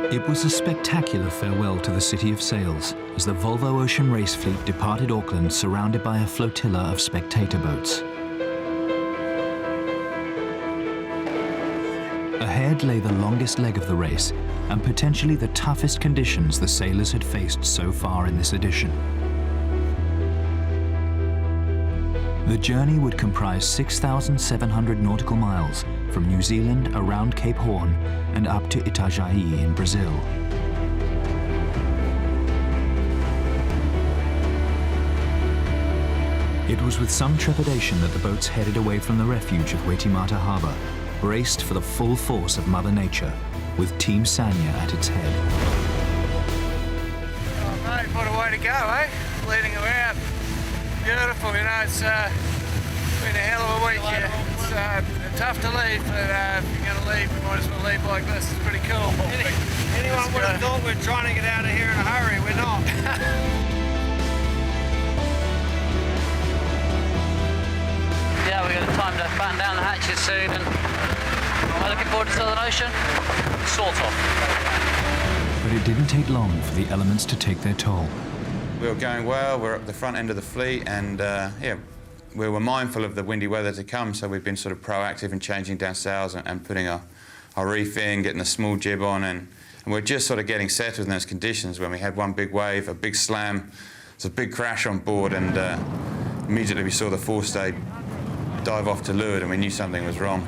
It was a spectacular farewell to the city of sails as the Volvo Ocean Race fleet departed Auckland surrounded by a flotilla of spectator boats. Ahead lay the longest leg of the race and potentially the toughest conditions the sailors had faced so far in this edition. The journey would comprise 6,700 nautical miles from New Zealand around Cape Horn and up to Itajaí in Brazil. It was with some trepidation that the boats headed away from the refuge of Waitemata Harbour, braced for the full force of Mother Nature, with Team Sanya at its head. Oh mate, what a way to go, eh? Leading around. Beautiful, you know, it's been a hell of a week here. It's tough to leave, but if you're going to leave, you might as well leave like this. It's pretty cool. Anyone would have thought we're trying to get out of here in a hurry. We're not. Yeah, we've got time to batten down the hatches soon, and we're looking forward to Southern Ocean. Sort of. But it didn't take long for the elements to take their toll. We were going well, we're at the front end of the fleet, and yeah, we were mindful of the windy weather to come, so we've been sort of proactive in changing down sails and putting our reef in, getting a small jib on, and we're just sort of getting settled in those conditions when we had one big wave, a big slam, it's a big crash on board, and immediately we saw the forestay dive off to leeward, and we knew something was wrong.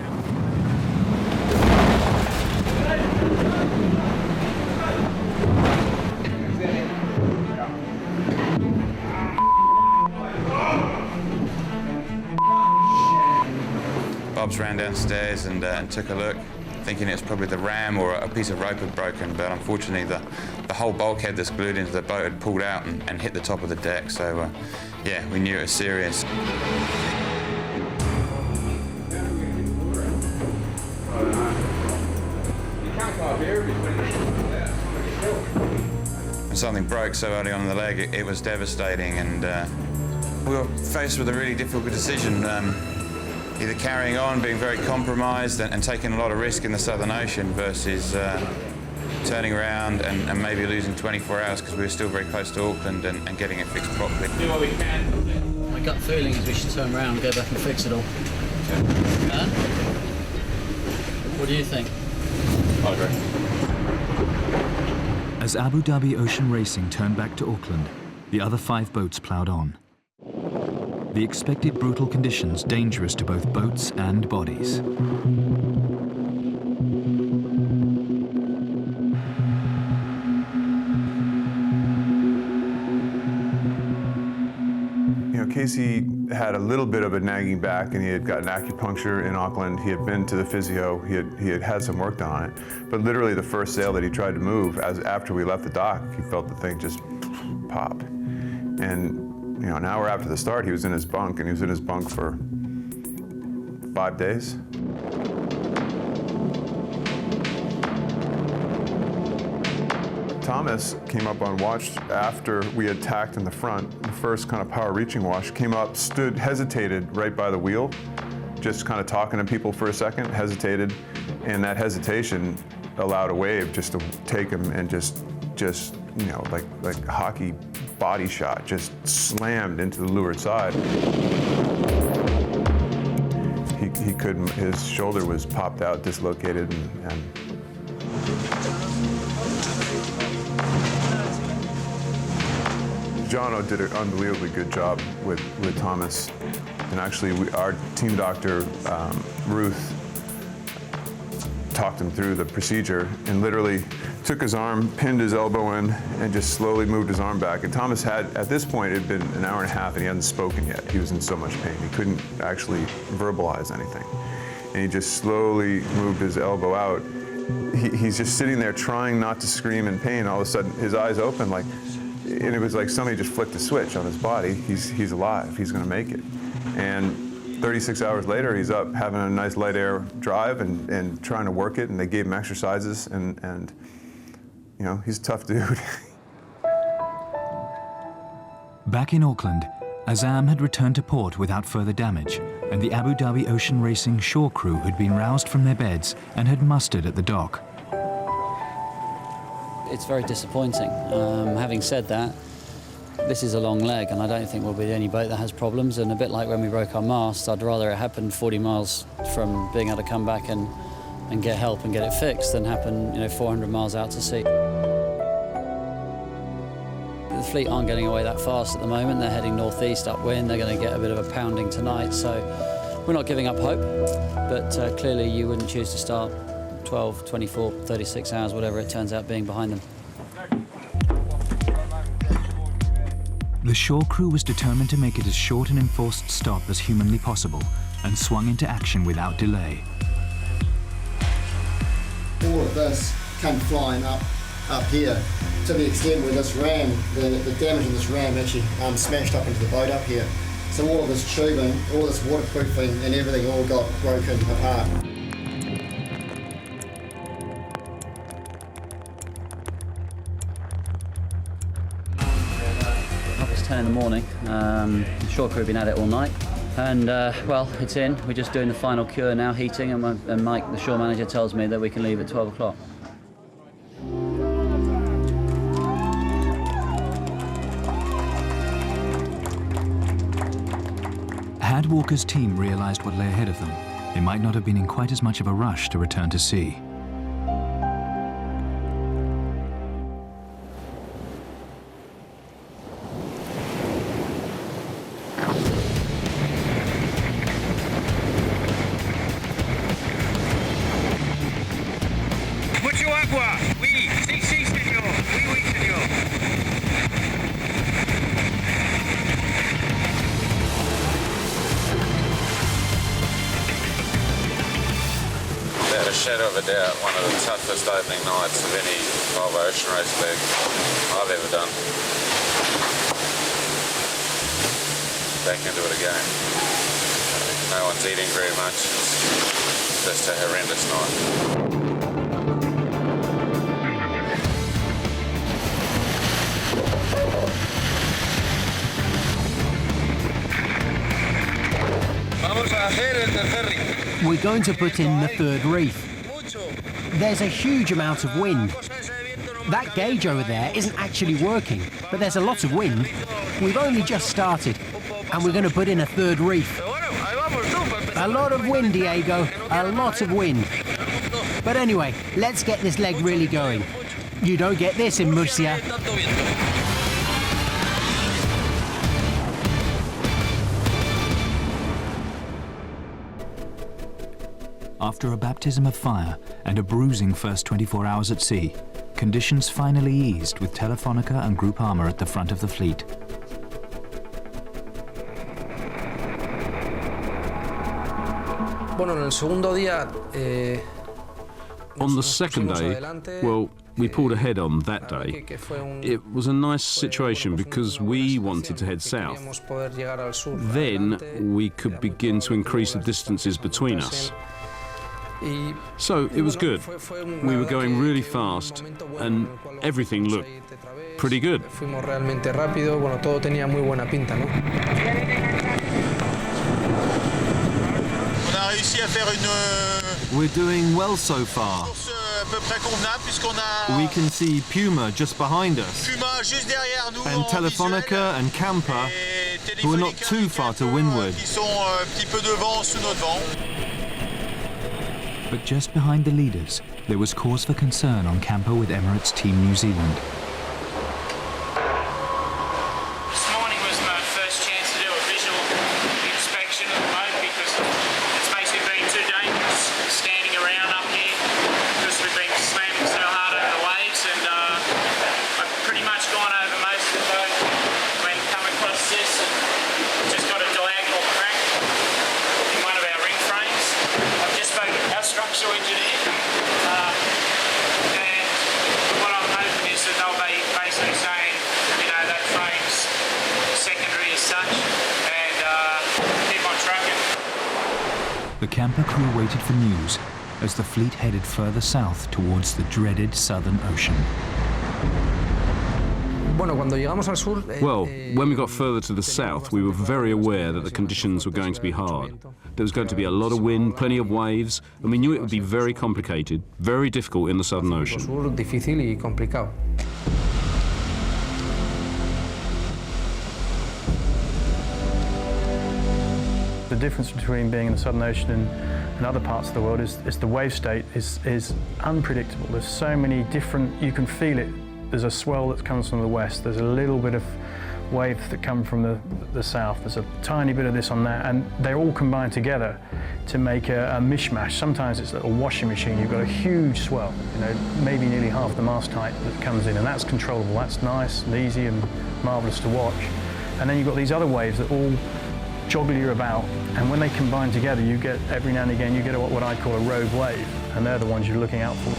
Bobs ran downstairs and took a look, thinking it was probably the ram or a piece of rope had broken, but unfortunately the whole bulkhead that's glued into the boat had pulled out and hit the top of the deck, so yeah, we knew it was serious. When something broke so early on in the leg, it was devastating, and we were faced with a really difficult decision. Either carrying on, being very compromised and taking a lot of risk in the Southern Ocean versus turning around and maybe losing 24 hours because we were still very close to Auckland and getting it fixed properly. Do what we can. My gut feeling is we should turn around and go back and fix it all. Huh? What do you think? I agree. As Abu Dhabi Ocean Racing turned back to Auckland, the other 5 boats ploughed on. The expected brutal conditions dangerous to both boats and bodies. You know, Casey had a little bit of a nagging back, and he had gotten acupuncture in Auckland. He had been to the physio. He had some work done on it. But literally the first sail that he tried to move, after we left the dock, he felt the thing just pop. And you know, an hour after the start, he was in his bunk, and he was in his bunk for 5 days. Thomas came up on watch after we had tacked in the front. The first kind of power reaching wash came up, stood, hesitated right by the wheel, just kind of talking to people for a second, hesitated, and that hesitation allowed a wave just to take him and just you know, like a hockey body shot, just slammed into the leeward side. He couldn't, his shoulder was popped out, dislocated, and Jono did an unbelievably good job with Thomas. And actually, our team doctor, Ruth, talked him through the procedure and literally took his arm, pinned his elbow in, and just slowly moved his arm back. And Thomas had, at this point, it had been an hour and a half and he hadn't spoken yet. He was in so much pain. He couldn't actually verbalize anything. And he just slowly moved his elbow out. He's just sitting there trying not to scream in pain. All of a sudden, his eyes open, and it was like somebody just flicked a switch on his body. He's alive, he's gonna make it. And 36 hours later, he's up having a nice light air drive and trying to work it, and they gave him exercises, and you know, he's a tough dude. Back in Auckland, Azam had returned to port without further damage, and the Abu Dhabi Ocean Racing shore crew had been roused from their beds and had mustered at the dock. It's very disappointing. Having said that, this is a long leg, and I don't think we'll be any boat that has problems. And a bit like when we broke our mast, I'd rather it happened 40 miles from being able to come back and get help and get it fixed than happen, 400 miles out to sea. The fleet aren't getting away that fast at the moment. They're heading northeast upwind. They're going to get a bit of a pounding tonight, so we're not giving up hope. But clearly you wouldn't choose to start 12, 24, 36 hours, whatever it turns out being behind them. The shore crew was determined to make it as short and enforced stop as humanly possible and swung into action without delay. All of this came flying up here to the extent where this ram, the damage in this ram actually smashed up into the boat up here. So all of this tubing, all this waterproofing and everything all got broken apart. 10 in the morning. The shore crew have been at it all night, and well, it's in. We're just doing the final cure now, heating, and Mike, the shore manager, tells me that we can leave at 12 o'clock. Had Walker's team realized what lay ahead of them, they might not have been in quite as much of a rush to return to sea. Without a shadow of a doubt, one of the toughest opening nights of any Volvo ocean race leg I've ever done. Back into it again. No one's eating very much. It's just a horrendous night. We're going to put in the third reef. There's a huge amount of wind. That gauge over there isn't actually working, but there's a lot of wind. We've only just started, and we're going to put in a third reef. A lot of wind, Diego, a lot of wind. But anyway, let's get this leg really going. You don't get this in Murcia. After a baptism of fire and a bruising first 24 hours at sea, conditions finally eased with Telefonica and Group Armour at the front of the fleet. On the second day, well, we pulled ahead on that day. It was a nice situation because we wanted to head south. Then we could begin to increase the distances between us. So it was good. We were going really fast and everything looked pretty good. We're doing well so far. We can see Puma just behind us, and Telefonica and Camper, who are not too far to windward. But just behind the leaders, there was cause for concern on camper with Emirates Team New Zealand. This morning was my first chance to do a visual inspection of the boat because it's basically been too dangerous standing around up here because we've been slamming so hard over the waves, and I've pretty much gone over most of the boat when come across this and just got a diagonal crack in one of our ring frames. I've just spoken to our structural engineer, and what I'm hoping is that they'll be basically saying, that frame's secondary as such, and keep on trucking. The camper crew waited for news as the fleet headed further south towards the dreaded Southern Ocean. Well, when we got further to the south, we were very aware that the conditions were going to be hard. There was going to be a lot of wind, plenty of waves, and we knew it would be very complicated, very difficult in the Southern Ocean. The difference between being in the Southern Ocean and other parts of the world is the wave state is unpredictable. There's so many different, you can feel it. There's a swell that comes from the west, there's a little bit of waves that come from the south, there's a tiny bit of this on that, and they all combine together to make a mishmash. Sometimes it's like a washing machine, you've got a huge swell, you know, maybe nearly half the mast height that comes in, and that's controllable, that's nice and easy and marvellous to watch. And then you've got these other waves that all joggle you about, and when they combine together, you get, every now and again, you get what I call a rogue wave, and they're the ones you're looking out for.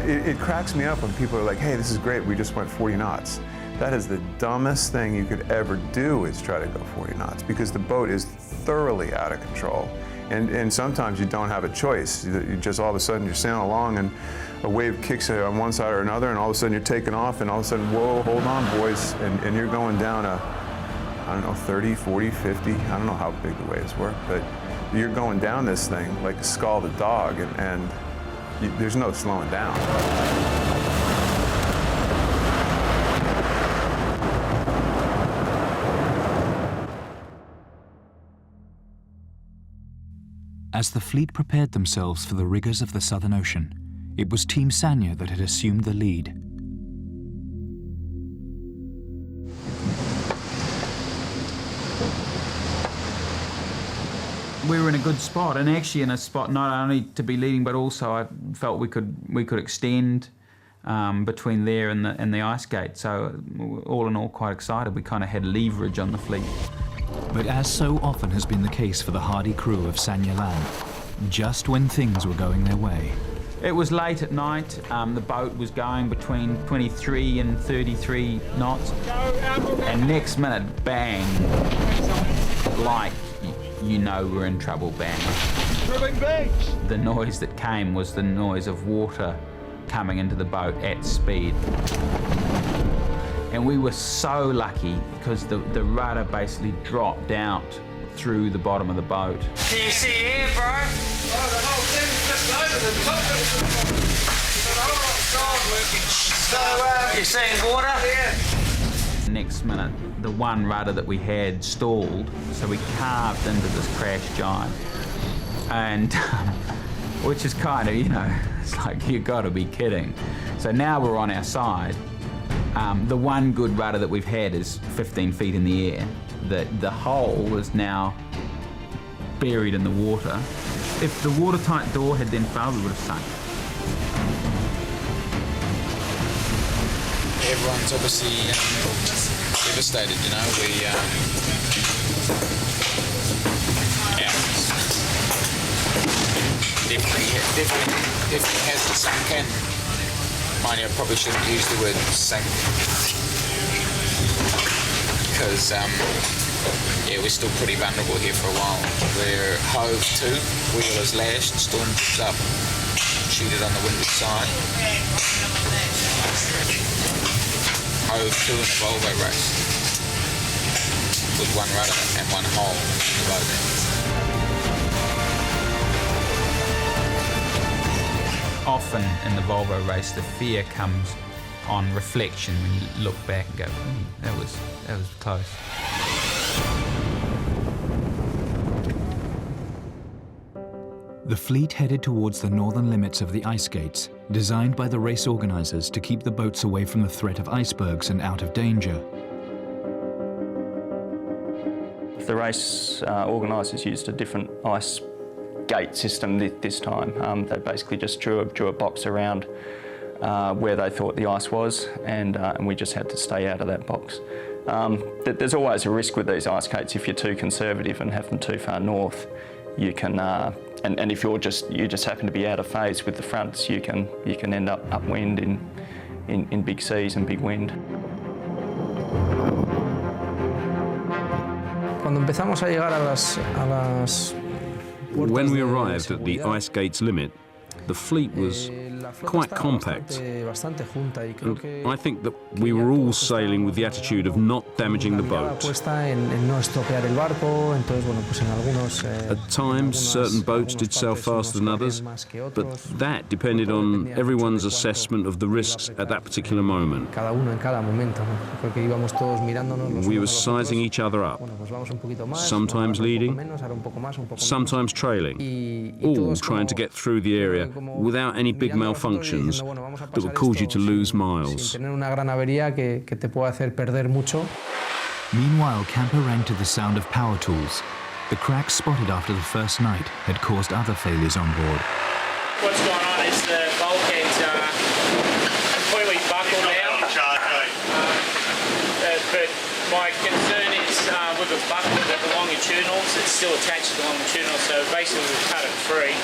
It cracks me up when people are like, hey, this is great, we just went 40 knots. That is the dumbest thing you could ever do, is try to go 40 knots, because the boat is thoroughly out of control. And sometimes you don't have a choice. You just all of a sudden you're sailing along and a wave kicks you on one side or another, and all of a sudden you're taking off, and all of a sudden, whoa, hold on, boys, and you're going down I don't know, 30, 40, 50, I don't know how big the waves were, but you're going down this thing like a scalded dog, and there's no slowing down. As the fleet prepared themselves for the rigors of the Southern Ocean, it was Team Sanya that had assumed the lead. We were in a good spot, and actually in a spot not only to be leading, but also I felt we could extend between there and the ice gate. So all in all, quite excited. We kind of had leverage on the fleet. But as so often has been the case for the hardy crew of Sanya Land, just when things were going their way. It was late at night. The boat was going between 23 and 33 knots. And next minute, bang, like, you know we're in trouble, bang. The noise that came was the noise of water coming into the boat at speed. And we were so lucky because the rudder basically dropped out through the bottom of the boat. Can you see here, bro? Oh, the whole thing's just over the top of the whole working. So, you're seeing water? Yeah. Next minute, the one rudder that we had stalled, so we carved into this crash giant. And, which is kind of, you know, it's like, you gotta be kidding. So now we're on our side. The one good rudder that we've had is 15 feet in the air. The hull is now buried in the water. If the watertight door had then failed, we would have sunk. Everyone's obviously devastated, you know. Definitely hasn't sunk in. Mind you, I probably shouldn't use the word sink, because yeah, we're still pretty vulnerable here for a while. We're hove to, wheel is lashed, storm picks up, sheeted on the windward side. Hove to in a Volvo race with one rudder and one hole in the boat. Often in the Volvo race, the fear comes on reflection when you look back and go, that was close. The fleet headed towards the northern limits of the ice gates, designed by the race organizers to keep the boats away from the threat of icebergs and out of danger. The race organisers used a different ice gate system this time. They basically just drew a box around where they thought the ice was, and we just had to stay out of that box. There's always a risk with these ice gates. If you're too conservative and have them too far north, you can, and if you just happen to be out of phase with the fronts, you can end up upwind in big seas and big wind. Cuando empezamos a llegar a las When we arrived at the ice gate's limit, the fleet was quite compact. And I think that we were all sailing with the attitude of not damaging the boat. At times, certain boats did sail faster than others, but that depended on everyone's assessment of the risks at that particular moment. We were sizing each other up, sometimes leading, sometimes trailing, all trying to get through the area without any big malfunctions that would cause you to lose miles. Meanwhile, Camper ran to the sound of power tools. The cracks spotted after the first night had caused other failures on board. What's going on is the bulkhead's completely buckled now. But my concern is with the buckle of the longitudinals, it's still attached to the longitudinals, so basically we'll cut it free.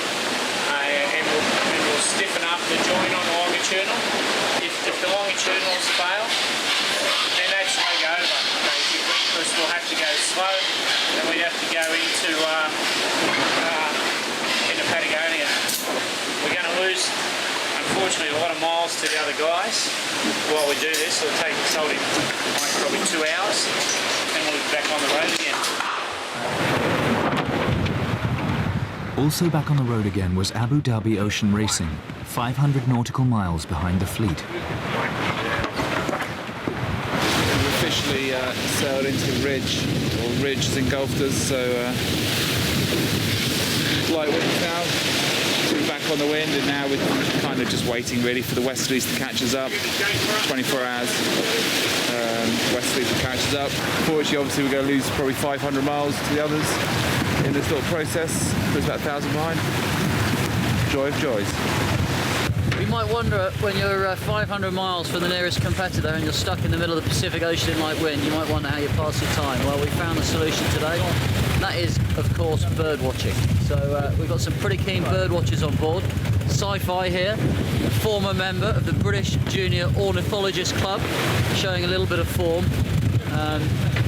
And we'll stiffen up the joint on the longitudinal. If the longitudinals fail, then that's take over, basically, because we'll have to go slow, and we have to go into Patagonia. We're going to lose, unfortunately, a lot of miles to the other guys while we do this. It'll take us probably 2 hours, and we'll be back on the road again. Also back on the road again was Abu Dhabi Ocean Racing, 500 nautical miles behind the fleet. We've officially sailed into Ridge, or Ridge has engulfed us, so light winds now. So we're back on the wind, and now we're kind of just waiting really for the westerlies to catch us up. 24 hours, westerlies will catch us up. Fortunately, obviously, we're going to lose probably 500 miles to the others in this little process. There's about 1,000 behind. Joy of joys. You might wonder, when you're 500 miles from the nearest competitor and you're stuck in the middle of the Pacific Ocean in light wind, you might wonder how you pass your time. Well, we found a solution today. That is, of course, bird watching. So we've got some pretty keen bird watchers on board. Sci-Fi here, a former member of the British Junior Ornithologist Club, showing a little bit of form.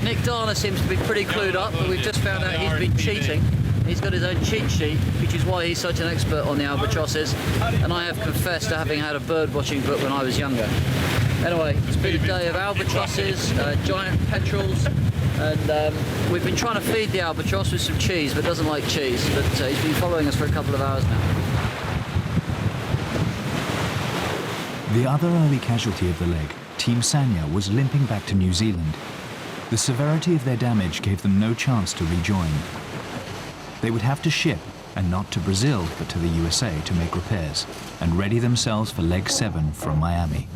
Nick Dana seems to be pretty clued up, but we've just found out he's been cheating. He's got his own cheat sheet, which is why he's such an expert on the albatrosses, and I have confessed to having had a bird-watching book when I was younger. Anyway, it's been a day of albatrosses, giant petrels, and we've been trying to feed the albatross with some cheese, but doesn't like cheese, but he's been following us for a couple of hours now. The other early casualty of the leg, Team Sanya, was limping back to New Zealand. The severity of their damage gave them no chance to rejoin. They would have to ship, and not to Brazil, but to the USA to make repairs, and ready themselves for leg 7 from Miami.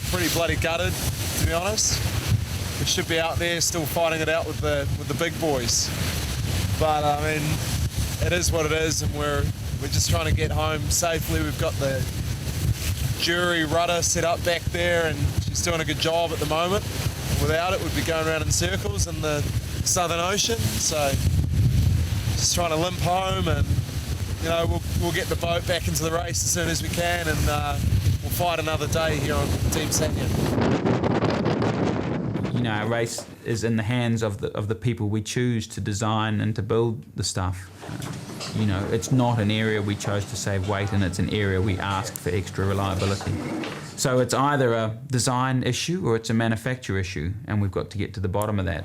Pretty bloody gutted, to be honest. We should be out there still fighting it out with the big boys. But I mean, it is what it is, and we're just trying to get home safely. We've got the jury rudder set up back there, and she's doing a good job at the moment. Without it, we'd be going around in circles in the Southern Ocean. So just trying to limp home, and you know, we'll get the boat back into the race as soon as we can, and we'll fight another day here on Team Sanya. You know, our race is in the hands of the people we choose to design and to build the stuff. You know, it's not an area we chose to save weight, and it's an area we asked for extra reliability. So it's either a design issue or it's a manufacture issue, and we've got to get to the bottom of that.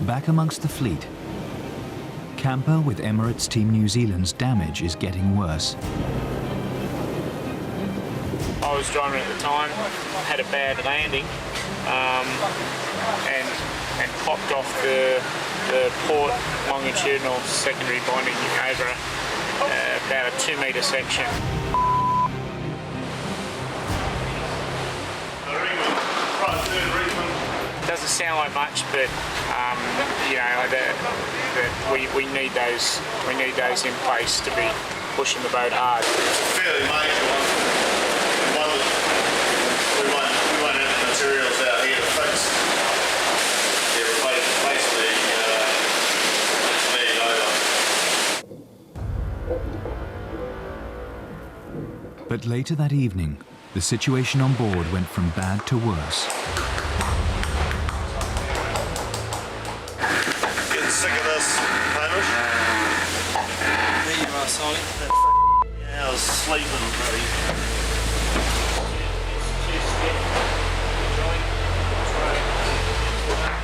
Back amongst the fleet, Camper with Emirates Team New Zealand's damage is getting worse. I was driving at the time, had a bad landing, and popped off the port longitudinal secondary bonding over about a 2-metre section. Doesn't sound like much, but you know, we need those in place to be pushing the boat hard. It's a fairly major one. We won't have the materials out here to fix. Yeah, basically leg over. But later that evening, The situation on board went from bad to worse. Getting sick of this, Hamish? There you are, Solly. Yeah, I was sleeping, buddy.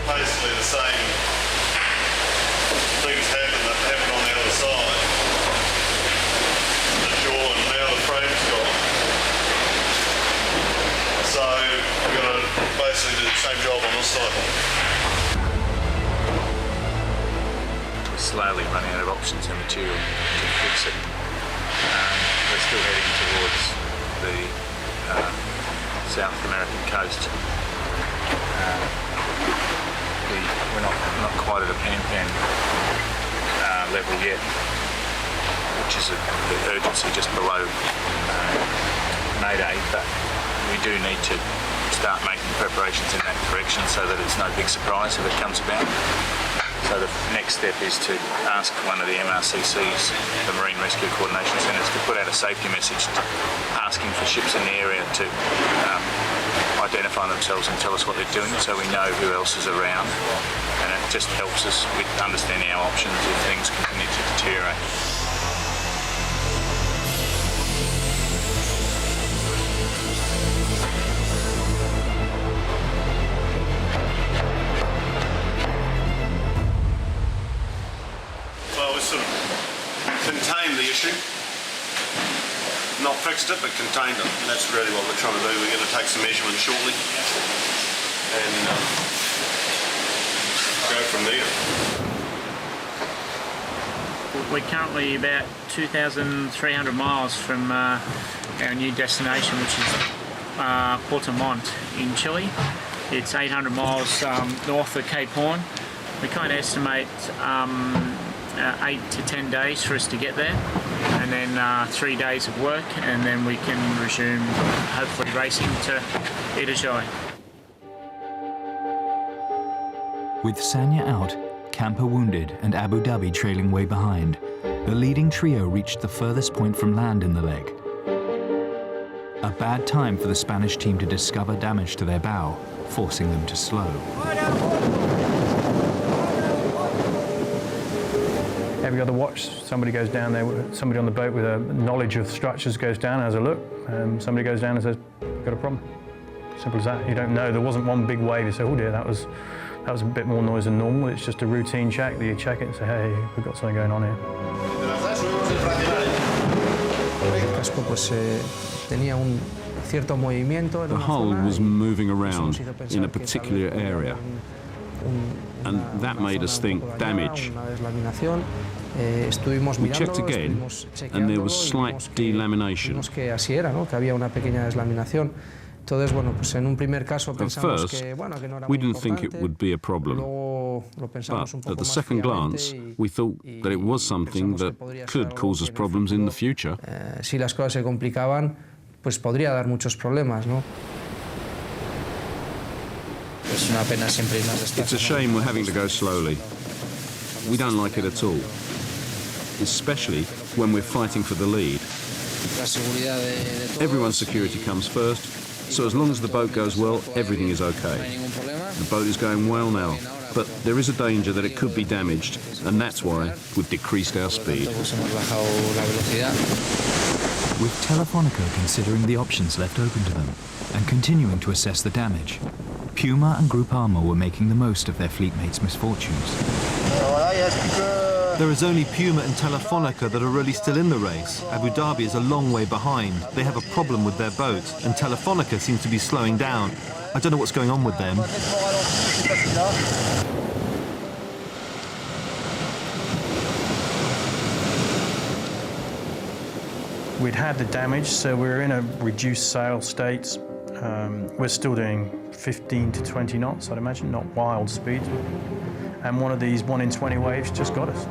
Basically the same things happened on the other side. The jaw and now the frame's gone. So we've got to basically do the same job on this side. We're slowly running out of options and material to fix it. We're still heading towards the South American coast. We're not quite at a pan level yet, which is the urgency just below Mayday, but we do need to start making preparations in that direction so that it's no big surprise if it comes about. So the next step is to ask one of the MRCCs, the Marine Rescue Coordination Centres, to put out a safety message asking for ships in the area to identify themselves and tell us what they're doing so we know who else is around, and it just helps us with understanding our options if things continue to deteriorate. Well, we sort of contained the issue. Not fixed it, but contained it. And that's really what we're trying to do. We're going to take some measurements shortly and go from there. We're currently about 2,300 miles from our new destination, which is Puerto Montt in Chile. It's 800 miles north of Cape Horn. We kind of estimate 8 to 10 days for us to get there, and then 3 days of work, and then we can resume hopefully racing to Itajai. With Sanya out, Camper wounded, and Abu Dhabi trailing way behind, the leading trio reached the furthest point from land in the leg. A bad time for the Spanish team to discover damage to their bow, forcing them to slow. Every other watch, somebody goes down there, somebody on the boat with a knowledge of structures goes down and has a look. Somebody goes down and says, got a problem. Simple as that. You don't know. There wasn't one big wave. You say, oh dear, that was a bit more noise than normal. It's just a routine check that you check it and say, hey, we've got something going on here. The hull was moving around in a particular area, and that made us think damage. We checked again, and there was slight delamination. At first, we didn't think it would be a problem, but at the second glance, we thought that it was something that could cause us problems in the future. It's a shame we're having to go slowly. We don't like it at all, especially when we're fighting for the lead. Everyone's security comes first, so as long as the boat goes well, everything is okay. The boat is going well now, but there is a danger that it could be damaged, and that's why we've decreased our speed. With Telefonica considering the options left open to them and continuing to assess the damage, Puma and Groupama were making the most of their fleetmates' misfortunes. There is only Puma and Telefonica that are really still in the race. Abu Dhabi is a long way behind. They have a problem with their boat, and Telefonica seems to be slowing down. I don't know what's going on with them. We'd had the damage, so we're in a reduced sail state. We're still doing 15 to 20 knots, I'd imagine, not wild speeds. And one of these 1 in 20 waves just got us.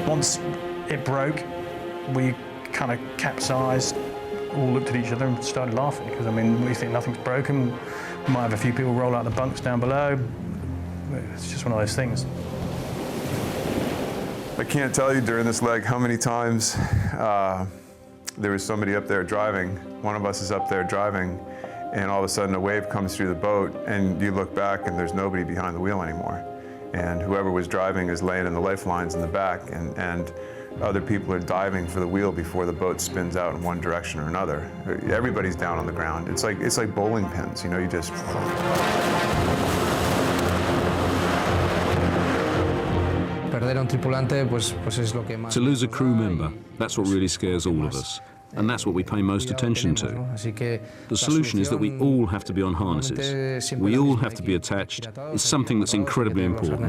Once it broke, we kind of capsized, all looked at each other and started laughing, because, I mean, we think nothing's broken. We might have a few people roll out the bunks down below. It's just one of those things. I can't tell you during this leg how many times there was somebody up there driving. One of us is up there driving, and all of a sudden a wave comes through the boat, and you look back and there's nobody behind the wheel anymore. And whoever was driving is laying in the lifelines in the back, and other people are diving for the wheel before the boat spins out in one direction or another. Everybody's down on the ground. It's like bowling pins, you know, you just... To lose a crew member, that's what really scares all of us. And that's what we pay most attention to. The solution is that we all have to be on harnesses. We all have to be attached. It's something that's incredibly important.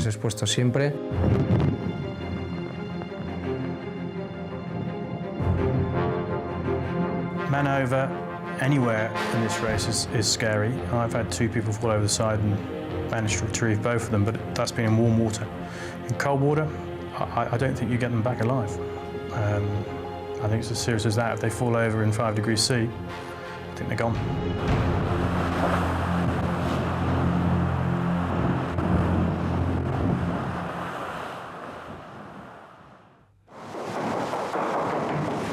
Man over anywhere in this race is scary. I've had 2 people fall over the side and managed to retrieve both of them, but that's been in warm water. In cold water, I don't think you get them back alive. I think it's as serious as that. If they fall over in 5 degrees C, I think they're gone.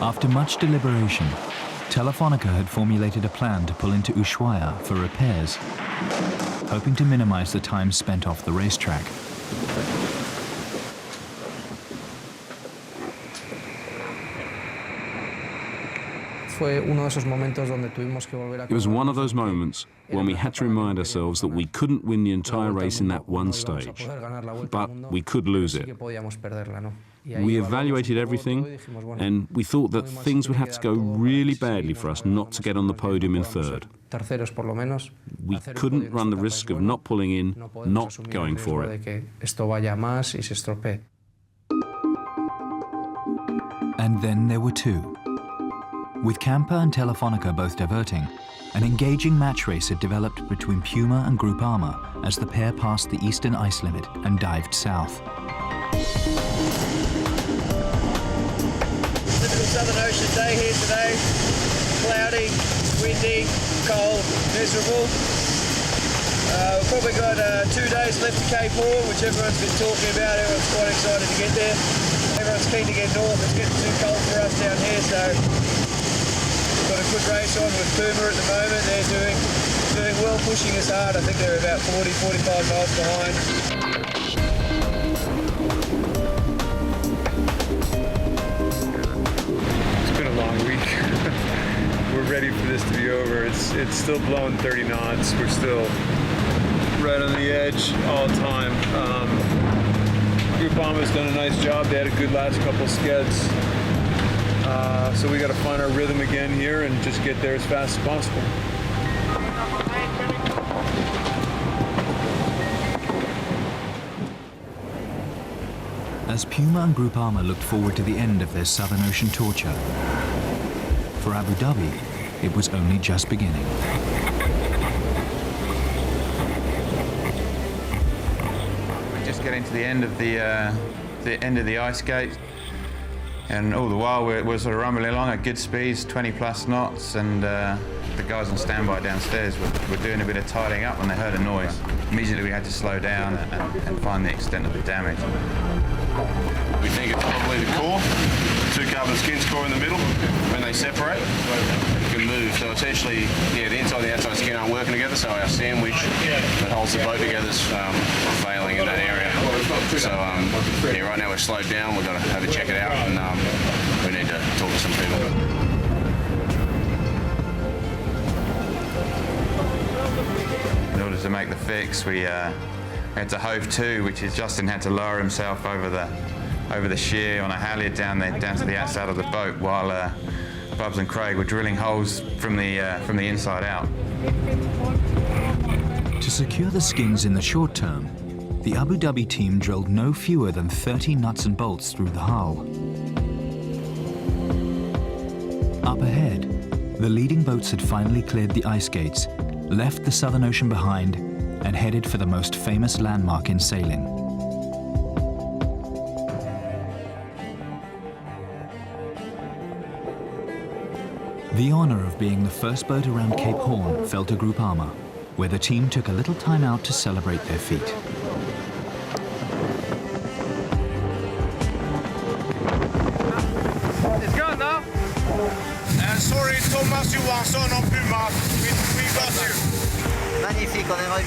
After much deliberation, Telefonica had formulated a plan to pull into Ushuaia for repairs, hoping to minimize the time spent off the racetrack. It was one of those moments when we had to remind ourselves that we couldn't win the entire race in that one stage, but we could lose it. We evaluated everything, and we thought that things would have to go really badly for us not to get on the podium in third. We couldn't run the risk of not pulling in, not going for it. And then there were 2. With Camper and Telefonica both diverting, an engaging match race had developed between Puma and Groupama as the pair passed the eastern ice limit and dived south. Typical Southern Ocean day here today. Cloudy, windy, cold, miserable. We've probably got 2 days left to Cape Horn, which everyone's been talking about. Everyone's quite excited to get there. Everyone's keen to get north. It's getting too cold for us down here, so got a good race on with Puma at the moment. They're doing well, pushing us hard. I think they're about 40-45 miles behind. It's been a long week. We're ready for this to be over. It's still blowing 30 knots. We're still right on the edge all the time. Groupama's done a nice job. They had a good last couple skids. So we got to find our rhythm again here and just get there as fast as possible. As Puma and Groupama looked forward to the end of their Southern Ocean torture, for Abu Dhabi, it was only just beginning. We're just getting to the end of the ice gate. And all the while we're sort of rumbling along at good speeds, 20+ knots, and the guys on standby downstairs were doing a bit of tidying up when they heard a noise. Immediately we had to slow down and find the extent of the damage. We think it's probably the core, 2 carbon skins core in the middle. When they separate, it can move. So essentially, yeah, the inside and the outside skin aren't working together, so our sandwich that holds the boat together is failing in that area. So yeah, right now we're slowed down. We've got to have a check it out, and we need to talk to some people. In order to make the fix, we had to hove to, which is Justin had to lower himself over the sheer on a halyard down to the outside of the boat, while Bubs and Craig were drilling holes from the inside out. To secure the skins in the short term, the Abu Dhabi team drilled no fewer than 30 nuts and bolts through the hull. Up ahead, the leading boats had finally cleared the ice gates, left the Southern Ocean behind, and headed for the most famous landmark in sailing. The honor of being the first boat around Cape Horn fell to Groupama, where the team took a little time out to celebrate their feat.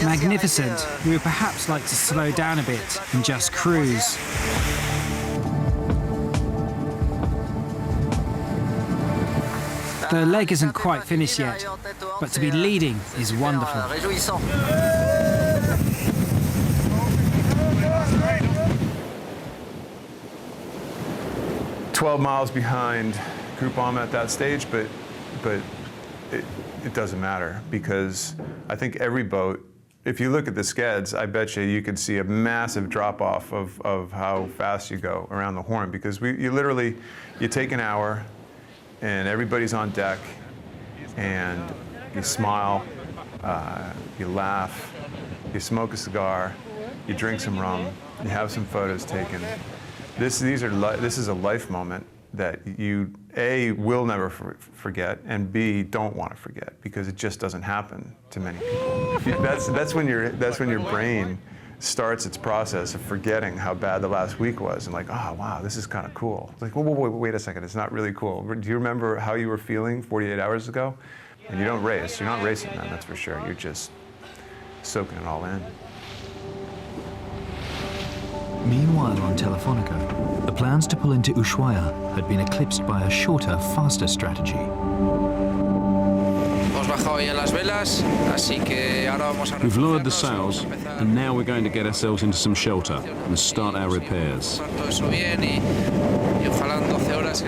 Magnificent. We would perhaps like to slow down a bit and just cruise. The leg isn't quite finished yet, but to be leading is wonderful. 12 miles behind Groupama at that stage, but it doesn't matter, because I think every boat, if you look at the skeds, I bet you could see a massive drop-off of how fast you go around the Horn, because you take an hour and everybody's on deck and you smile, you laugh, you smoke a cigar, you drink some rum, you have some photos taken. This is a life moment that you, A, will never forget, and B, don't want to forget, because it just doesn't happen to many people. That's when your brain starts its process of forgetting how bad the last week was, and like, oh wow, this is kind of cool. It's like, wait a second, it's not really cool. Do you remember how you were feeling 48 hours ago? And you don't race. You're not racing, man, that's for sure. You're just soaking it all in. Meanwhile on Telefonica, the plans to pull into Ushuaia had been eclipsed by a shorter, faster strategy. We've lowered the sails, and now we're going to get ourselves into some shelter and start our repairs.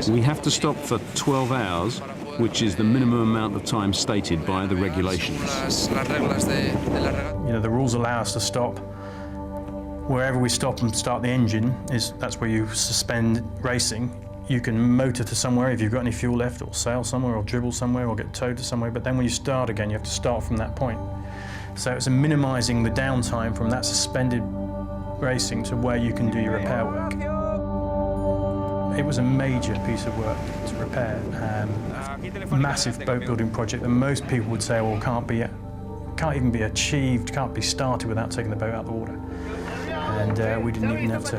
We have to stop for 12 hours, which is the minimum amount of time stated by the regulations. You know, the rules allow us to stop wherever we stop and start the engine. That's where you suspend racing. You can motor to somewhere if you've got any fuel left, or sail somewhere, or dribble somewhere, or get towed to somewhere, but then when you start again, you have to start from that point. So it's minimising the downtime from that suspended racing to where you can do your repair work. It was a major piece of work to repair, a massive boat building project that most people would say, well, can't even be achieved, can't be started without taking the boat out of the water. And we didn't even have to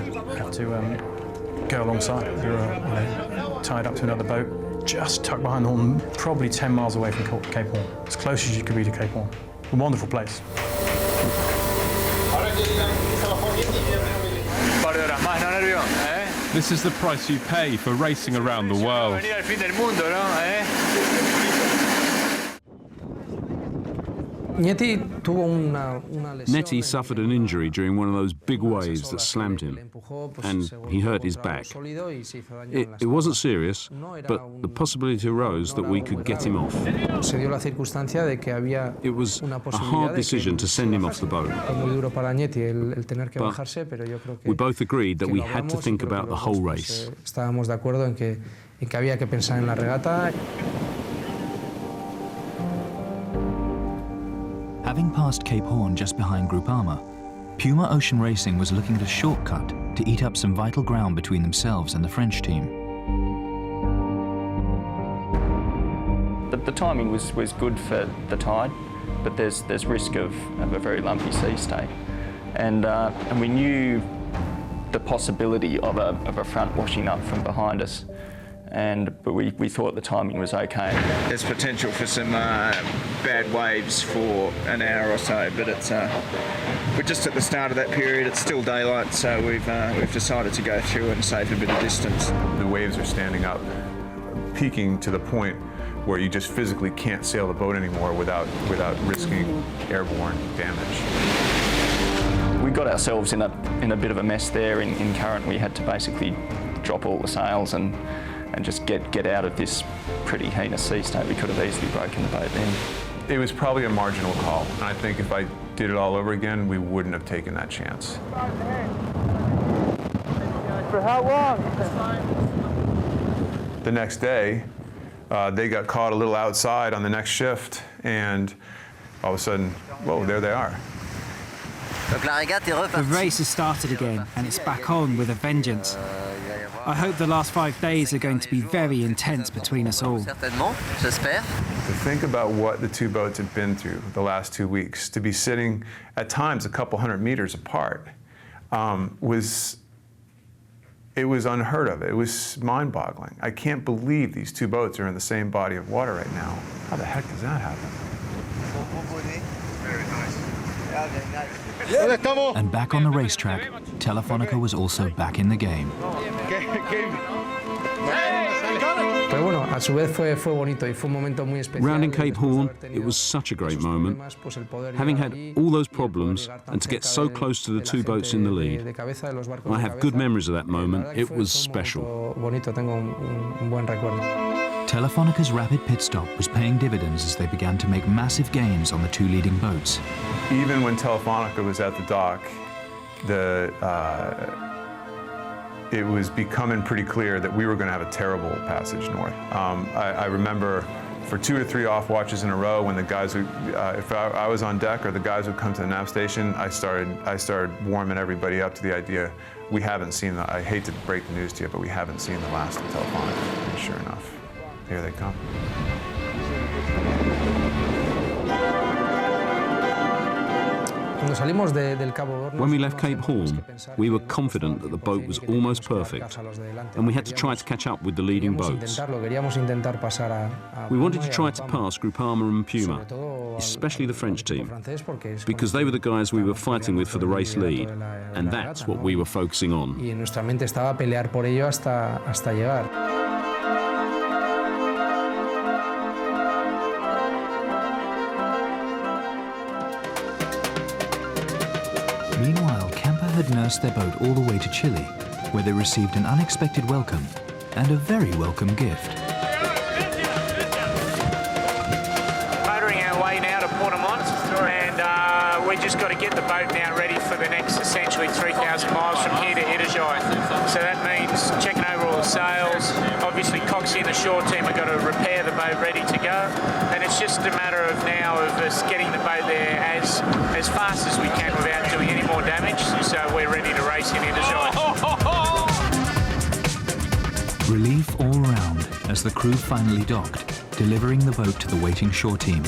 go alongside. We were tied up to another boat, just tucked behind the Horn, probably 10 miles away from Cape Horn, as close as you could be to Cape Horn. A wonderful place. This is the price you pay for racing around the world. Nettie suffered an injury during one of those big waves that slammed him, and he hurt his back. It wasn't serious, but the possibility arose that we could get him off. It was a hard decision to send him off the boat, but we both agreed that we had to think about the whole race. Having passed Cape Horn just behind Groupama, Puma Ocean Racing was looking at a shortcut to eat up some vital ground between themselves and the French team. The timing was good for the tide, but there's risk of a very lumpy sea state, and we knew the possibility of a front washing up from behind us. But we thought the timing was okay. There's potential for some bad waves for an hour or so, but we're just at the start of that period. It's still daylight, so we've decided to go through and save a bit of distance. The waves are standing up, peaking to the point where you just physically can't sail the boat anymore without risking airborne damage. We got ourselves in a bit of a mess there in current. We had to basically drop all the sails and just get out of this pretty heinous sea state. We could have easily broken the boat then. It was probably a marginal call, and I think if I did it all over again, we wouldn't have taken that chance. For how long? The next day, they got caught a little outside on the next shift, and all of a sudden, whoa, there they are. The race has started again, and it's back on with a vengeance. I hope the last 5 days are going to be very intense between us all. To think about what the two boats have been through the last 2 weeks, to be sitting at times a couple hundred meters apart, was It was unheard of. It was mind-boggling. I can't believe these two boats are in the same body of water right now. How the heck does that happen? Very nice. And back on the racetrack, Telefonica was also back in the game. Rounding Cape Horn, it was such a great moment. Having had all those problems and to get so close to the two boats in the lead, I have good memories of that moment. It was special. Telefonica's rapid pit stop was paying dividends as they began to make massive gains on the two leading boats. Even when Telefonica was at the dock, it was becoming pretty clear that we were going to have a terrible passage north. I remember for 2 or 3 off watches in a row when the guys would, if I was on deck or the guys would come to the nav station, I started warming everybody up to the idea, we haven't seen I hate to break the news to you, but we haven't seen the last of Telefonica. And sure enough, here they come. When we left Cape Horn, we were confident that the boat was almost perfect, and we had to try to catch up with the leading boats. We wanted to try to pass Groupama and Puma, especially the French team, because they were the guys we were fighting with for the race lead, and that's what we were focusing on. Meanwhile, Camper had nursed their boat all the way to Chile, where they received an unexpected welcome and a very welcome gift. Motoring our way now to Portamont, and we just got to get the boat now ready for the next essentially 3,000 miles from here to Itajaí. So that means checking over all the sails. Obviously, Coxie and the shore team have got to repair the boat ready to go, and it's just a matter of now of us getting the boat there as fast as we can without doing any more damage. So we're ready to race in Itajaí. Relief all round as the crew finally docked, delivering the boat to the waiting shore team.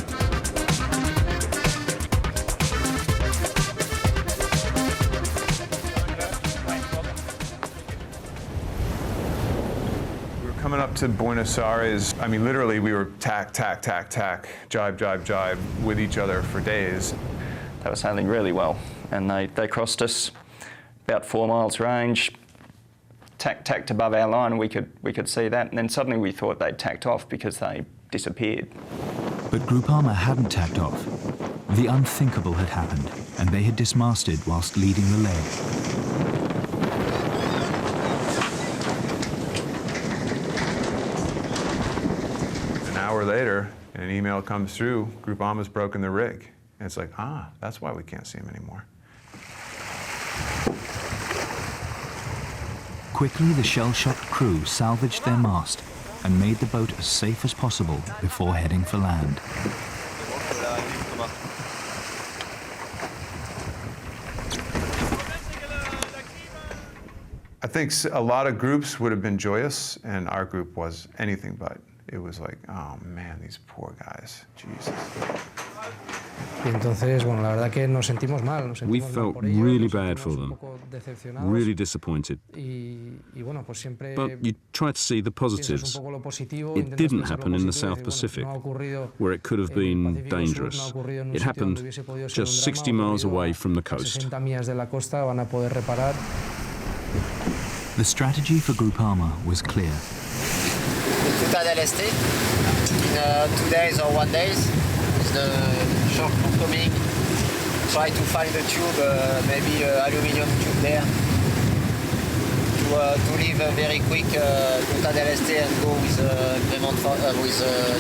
Coming up to Buenos Aires, I mean, literally, we were tack, tack, tack, tack, jibe, jibe, jibe with each other for days. They were sailing really well, and they crossed us about 4 miles range, tacked above our line, and we could see that. And then suddenly we thought they'd tacked off because they disappeared. But Groupama hadn't tacked off. The unthinkable had happened, and they had dismasted whilst leading the leg. An hour later, an email comes through, Groupama's broken the rig. And it's like, that's why we can't see him anymore. Quickly, the shell-shocked crew salvaged their mast and made the boat as safe as possible before heading for land. I think a lot of groups would have been joyous, and our group was anything but. It was like, oh man, these poor guys, Jesus. We felt really bad for them, really disappointed. But you try to see the positives. It didn't happen in the South Pacific, where it could have been dangerous. It happened just 60 miles away from the coast. The strategy for Groupama was clear. Punta del Este in 2 days or 1 day. With the short crew coming, try to find the tube, maybe aluminium tube there. To leave very quick Punta del Este and go with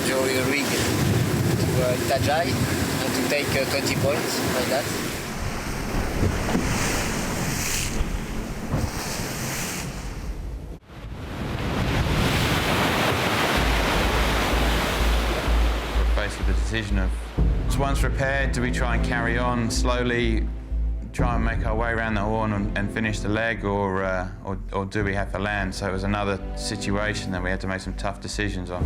Joey rig to Itajai and to take 20 points like that. With the decision of, once repaired, do we try and carry on slowly, try and make our way around the Horn and finish the leg, or do we have to land? So it was another situation that we had to make some tough decisions on.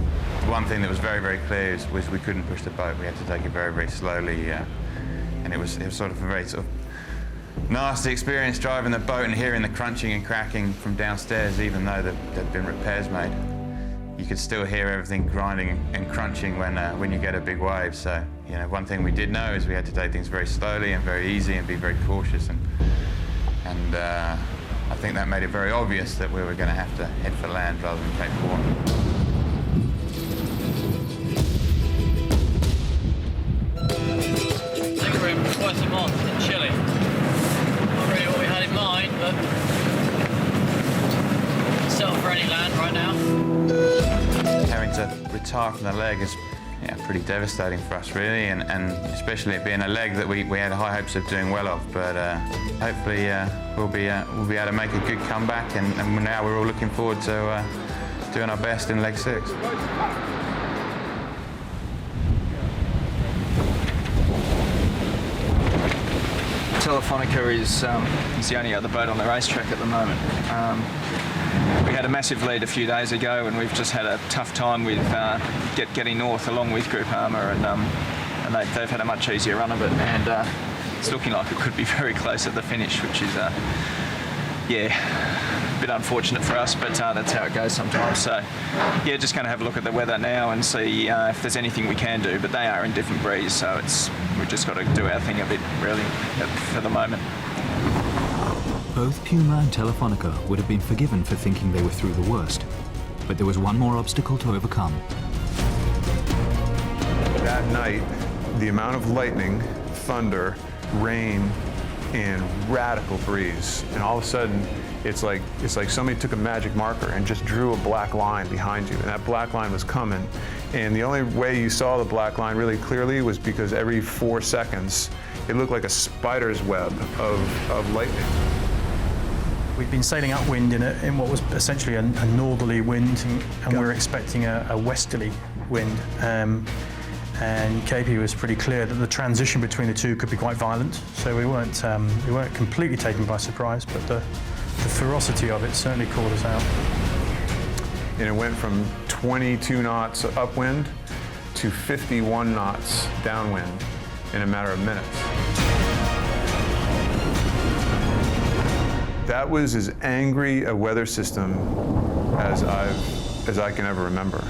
One thing that was very, very clear was we couldn't push the boat. We had to take it very, very slowly, and it was sort of a very sort of nasty experience driving the boat and hearing the crunching and cracking from downstairs, even though there'd been repairs made. You could still hear everything grinding and crunching when you get a big wave. So, you know, one thing we did know is we had to take things very slowly and very easy and be very cautious. And I think that made it very obvious that we were going to have to head for land rather than Cape Horn. I think we're in Puerto Montt in Chile. Not really what we had in mind, but settle for any land right now. Having to retire from the leg is pretty devastating for us, really, and especially it being a leg that we had high hopes of doing well of. But hopefully we'll be able to make a good comeback, and now we're all looking forward to doing our best in leg 6. Telefonica is the only other boat on the racetrack at the moment. We had a massive lead a few days ago, and we've just had a tough time with getting north along with Group Armour, and they've had a much easier run of it, and it's looking like it could be very close at the finish, which is a bit unfortunate for us, but that's how it goes sometimes. So yeah, just going to have a look at the weather now and see if there's anything we can do, but they are in different breeze, so we've just got to do our thing a bit, really, for the moment. Both Puma and Telefonica would have been forgiven for thinking they were through the worst, but there was one more obstacle to overcome. That night, the amount of lightning, thunder, rain, and radical breeze, and all of a sudden, it's like somebody took a magic marker and just drew a black line behind you, and that black line was coming. And the only way you saw the black line really clearly was because every 4 seconds, it looked like a spider's web of lightning. We've been sailing upwind in what was essentially a northerly wind, and we're expecting a westerly wind. And KP was pretty clear that the transition between the two could be quite violent. So we weren't completely taken by surprise, but the ferocity of it certainly caught us out. And it went from 22 knots upwind to 51 knots downwind in a matter of minutes. That was as angry a weather system as I can ever remember.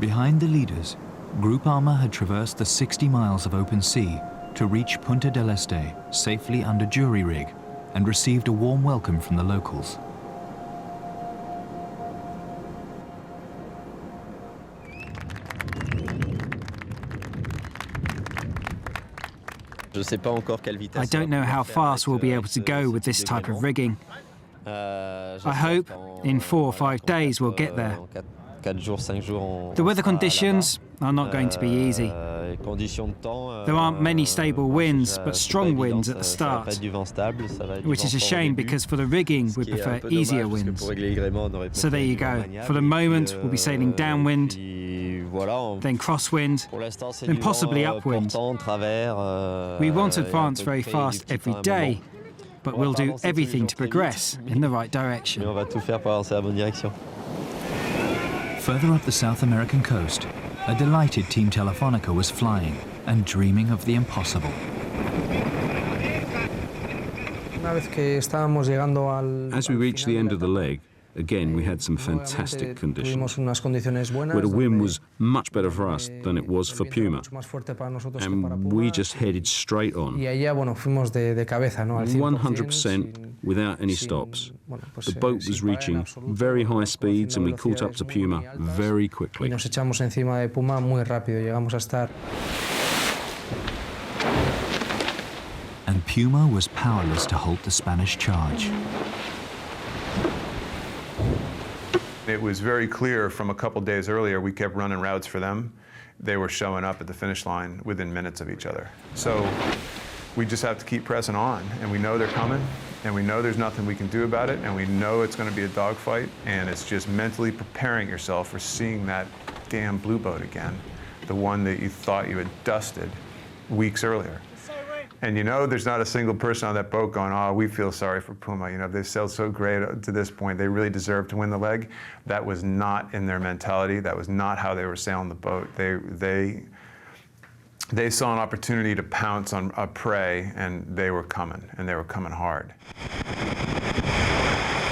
Behind the leaders, Group Armour had traversed the 60 miles of open sea to reach Punta del Este safely under jury rig and received a warm welcome from the locals. I don't know how fast we'll be able to go with this type of rigging. I hope in 4 or 5 days we'll get there. The weather conditions are not going to be easy. There aren't many stable winds, but strong winds at the start, which is a shame because for the rigging we prefer easier winds. So there you go. For the moment we'll be sailing downwind, then crosswind, then possibly upwind. We won't advance very fast every day, but we'll do everything to progress in the right direction. Further up the South American coast, a delighted Team Telefonica was flying and dreaming of the impossible. As we reached the end of the leg, again we had some fantastic conditions, where the wind was much better for us than it was for Puma, and we just headed straight on, 100% without any stops. The boat was reaching very high speeds and we caught up to Puma very quickly. And Puma was powerless to halt the Spanish charge. It was very clear from a couple days earlier, we kept running routes for them. They were showing up at the finish line within minutes of each other. So we just have to keep pressing on, and we know they're coming, and we know there's nothing we can do about it, and we know it's going to be a dogfight, and it's just mentally preparing yourself for seeing that damn blue boat again, the one that you thought you had dusted weeks earlier. And you know there's not a single person on that boat going, oh, we feel sorry for Puma. You know, they've sailed so great to this point. They really deserve to win the leg. That was not in their mentality. That was not how they were sailing the boat. they saw an opportunity to pounce on a prey, and they were coming hard.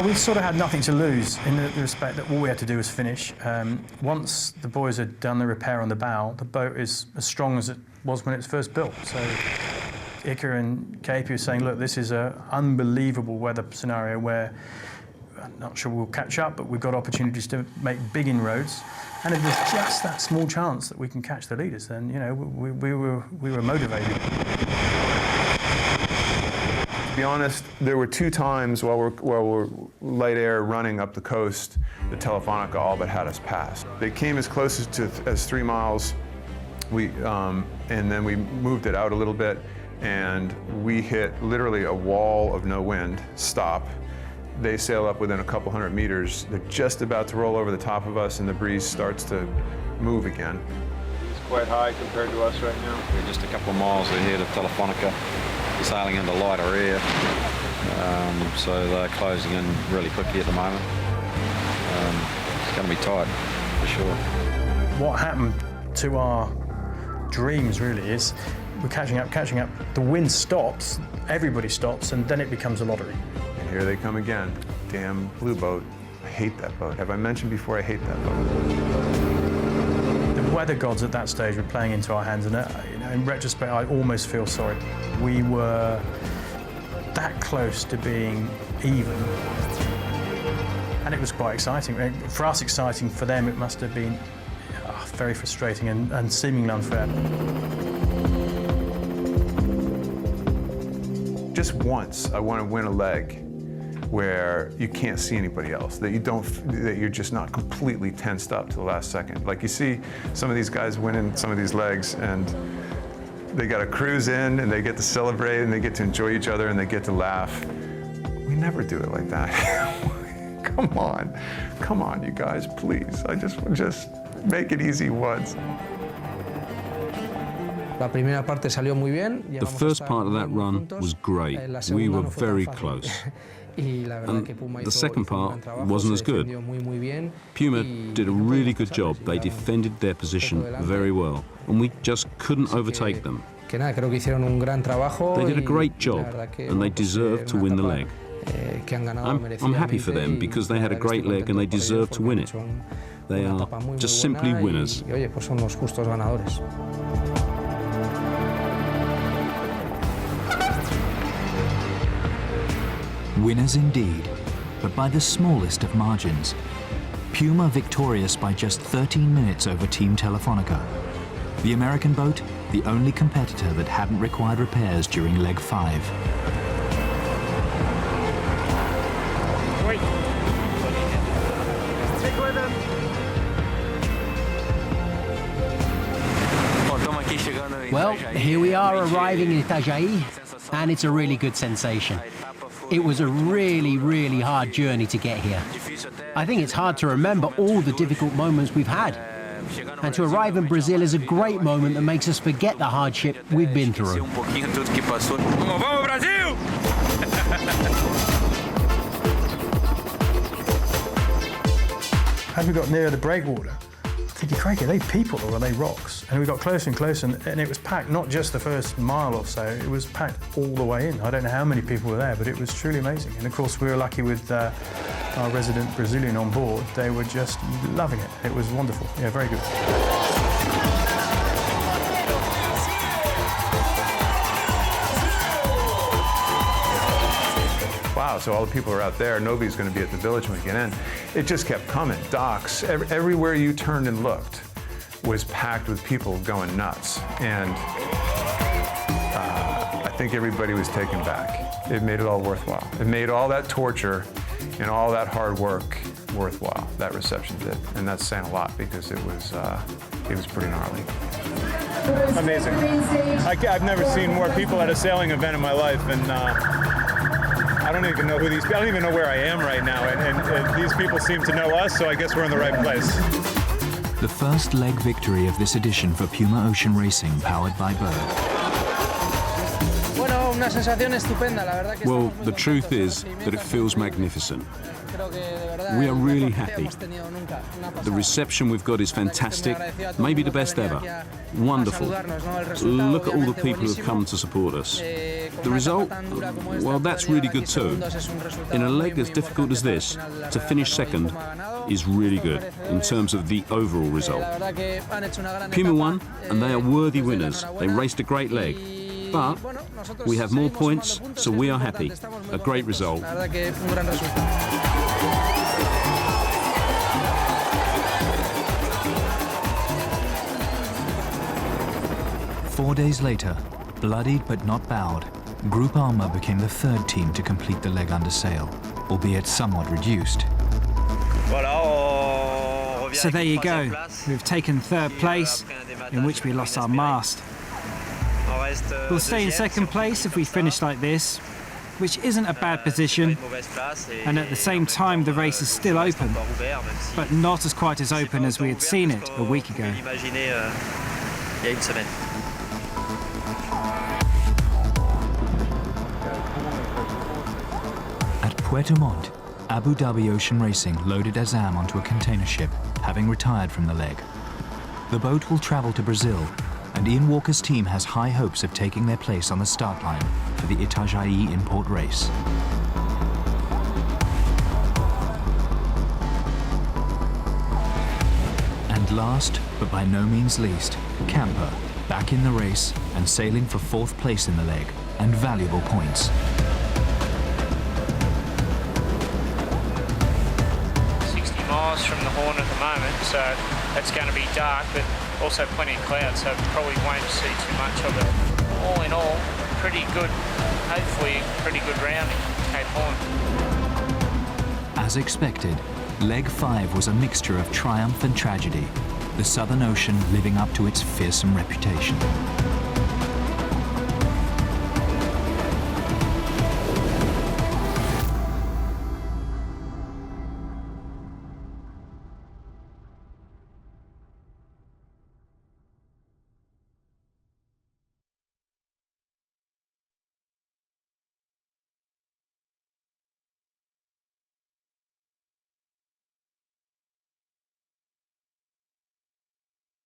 We sort of had nothing to lose in the respect that all we had to do was finish. Once the boys had done the repair on the bow, the boat is as strong as it was when it was first built. So Ika and KP were saying, look, this is an unbelievable weather scenario where I'm not sure we'll catch up, but we've got opportunities to make big inroads. And if there's just that small chance that we can catch the leaders, then, you know, we were motivated. To be honest, there were 2 times while we're light air running up the coast, the Telefonica all but had us pass. They came as close as 3 miles, and then we moved it out a little bit, and we hit literally a wall of no wind, stop. They sail up within a couple hundred meters. They're just about to roll over the top of us, and the breeze starts to move again. It's quite high compared to us right now. We're just a couple of miles ahead of Telefonica, sailing into lighter air. So they're closing in really quickly at the moment. It's going to be tight, for sure. What happened to our dreams, really, is we're catching up. The wind stops, everybody stops, and then it becomes a lottery. Here they come again. Damn blue boat. I hate that boat. Have I mentioned before I hate that boat? The weather gods at that stage were playing into our hands, and you know, in retrospect, I almost feel sorry. We were that close to being even, and it was quite exciting. For us, exciting. For them, it must have been very frustrating and seemingly unfair. Just once, I want to win a leg where you can't see anybody else, that you're just not completely tensed up to the last second. Like you see some of these guys winning some of these legs, and they got to cruise in, and they get to celebrate, and they get to enjoy each other, and they get to laugh. We never do it like that. Come on, you guys, please. Just make it easy once. The first part of that run was great. We were very close. And the second part wasn't as good. Puma did a really good job. They defended their position very well, and we just couldn't overtake them. They did a great job, and they deserved to win the leg. I'm happy for them because they had a great leg and they deserved to win it. They are just simply winners. Winners indeed, but by the smallest of margins. Puma victorious by just 13 minutes over Team Telefonica. The American boat, the only competitor that hadn't required repairs during leg 5. Wait. Stick with him. Well, here we are arriving in Itajaí, and it's a really good sensation. It was a really, really hard journey to get here. I think it's hard to remember all the difficult moments we've had. And to arrive in Brazil is a great moment that makes us forget the hardship we've been through. As we got near the breakwater, I think, crikey, are they people or are they rocks? And we got closer and closer, and it was packed, not just the first mile or so, it was packed all the way in. I don't know how many people were there, but it was truly amazing. And of course, we were lucky with our resident Brazilian on board. They were just loving it. It was wonderful. Yeah, very good. Wow, so all the people are out there, nobody's going to be at the village when we get in. It just kept coming. Docks, everywhere you turned and looked was packed with people going nuts. And I think everybody was taken back. It made it all worthwhile. It made all that torture and all that hard work worthwhile. That reception did. And that's saying a lot because it was pretty gnarly. Amazing. I've never seen more people at a sailing event in my life, and I don't even know who these. I don't even know where I am right now, and these people seem to know us, so I guess we're in the right place. The first leg victory of this edition for Puma Ocean Racing, powered by Bird. Well, the truth is that it feels magnificent. We are really happy. The reception we've got is fantastic, maybe the best ever. Wonderful. Look at all the people who have come to support us. The result? Well, that's really good too. In a leg as difficult as this, to finish second is really good in terms of the overall result. Puma won, and they are worthy winners. They raced a great leg. But we have more points, so we are happy. A great result. 4 days later, bloodied but not bowed, Group Alma became the third team to complete the leg under sail, albeit somewhat reduced. So there you go. We've taken third place, in which we lost our mast. We'll stay in second place if we finish like this, which isn't a bad position, and at the same time the race is still open, but not as quite as open as we had seen it a week ago. At Puerto Montt, Abu Dhabi Ocean Racing loaded Azam onto a container ship, having retired from the leg. The boat will travel to Brazil, and Ian Walker's team has high hopes of taking their place on the start line for the Itajaí import race. And last, but by no means least, Camper, back in the race and sailing for fourth place in the leg, and valuable points. 60 miles from the Horn at the moment, so it's going to be dark, but also plenty of clouds, so probably won't see too much of it. All in all, pretty good, hopefully pretty good rounding, Cape Horn. As expected, Leg 5 was a mixture of triumph and tragedy, the Southern Ocean living up to its fearsome reputation.